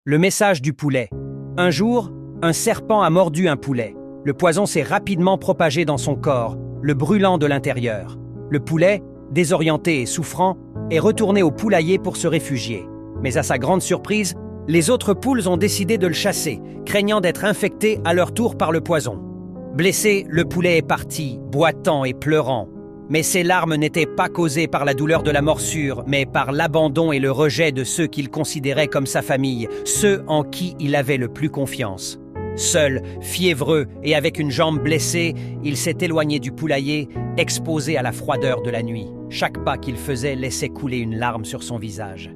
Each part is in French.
Le message du poulet. Un jour, un serpent a mordu un poulet. Le poison s'est rapidement propagé dans son corps, le brûlant de l'intérieur. Le poulet, désorienté et souffrant, est retourné au poulailler pour se réfugier. Mais à sa grande surprise, les autres poules ont décidé de le chasser, craignant d'être infectées à leur tour par le poison. Blessé, le poulet est parti, boitant et pleurant. Mais ses larmes n'étaient pas causées par la douleur de la morsure, mais par l'abandon et le rejet de ceux qu'il considérait comme sa famille, ceux en qui il avait le plus confiance. Seul, fiévreux et avec une jambe blessée, il s'est éloigné du poulailler, exposé à la froideur de la nuit. Chaque pas qu'il faisait laissait couler une larme sur son visage.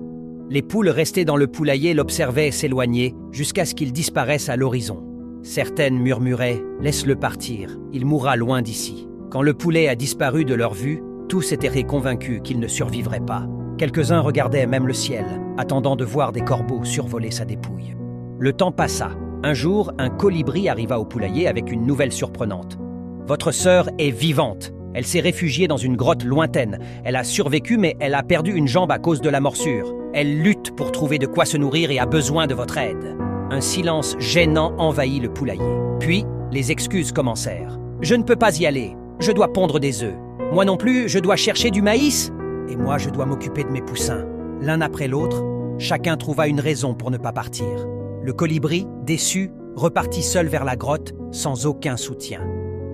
Les poules restées dans le poulailler l'observaient s'éloigner jusqu'à ce qu'il disparaisse à l'horizon. Certaines murmuraient « Laisse-le partir, il mourra loin d'ici ». Quand le poulet a disparu de leur vue, tous étaient convaincus qu'il ne survivrait pas. Quelques-uns regardaient même le ciel, attendant de voir des corbeaux survoler sa dépouille. Le temps passa. Un jour, un colibri arriva au poulailler avec une nouvelle surprenante. « Votre sœur est vivante. Elle s'est réfugiée dans une grotte lointaine. Elle a survécu, mais elle a perdu une jambe à cause de la morsure. Elle lutte pour trouver de quoi se nourrir et a besoin de votre aide. » Un silence gênant envahit le poulailler. Puis, les excuses commencèrent. « Je ne peux pas y aller. Je dois pondre des œufs. Moi non plus, je dois chercher du maïs. Et moi, je dois m'occuper de mes poussins. » L'un après l'autre, chacun trouva une raison pour ne pas partir. Le colibri, déçu, repartit seul vers la grotte, sans aucun soutien.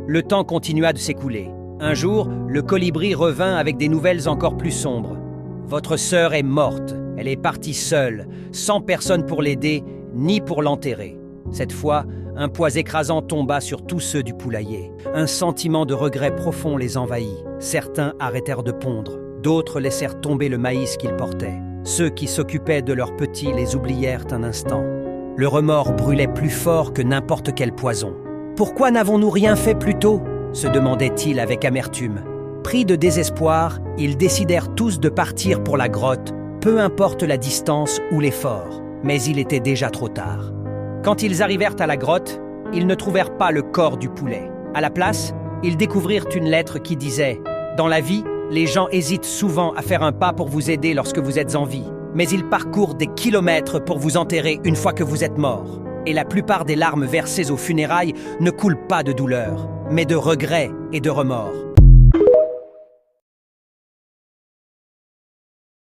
Le temps continua de s'écouler. Un jour, le colibri revint avec des nouvelles encore plus sombres. « Votre sœur est morte. Elle est partie seule, sans personne pour l'aider, ni pour l'enterrer. » Cette fois, un poids écrasant tomba sur tous ceux du poulailler. Un sentiment de regret profond les envahit. Certains arrêtèrent de pondre, d'autres laissèrent tomber le maïs qu'ils portaient. Ceux qui s'occupaient de leurs petits les oublièrent un instant. Le remords brûlait plus fort que n'importe quel poison. « Pourquoi n'avons-nous rien fait plus tôt ?» se demandaient-ils avec amertume. Pris de désespoir, ils décidèrent tous de partir pour la grotte, peu importe la distance ou l'effort. Mais il était déjà trop tard. Quand ils arrivèrent à la grotte, ils ne trouvèrent pas le corps du poulet. À la place, ils découvrirent une lettre qui disait « Dans la vie, les gens hésitent souvent à faire un pas pour vous aider lorsque vous êtes en vie, mais ils parcourent des kilomètres pour vous enterrer une fois que vous êtes mort. Et la plupart des larmes versées aux funérailles ne coulent pas de douleur, mais de regret et de remords.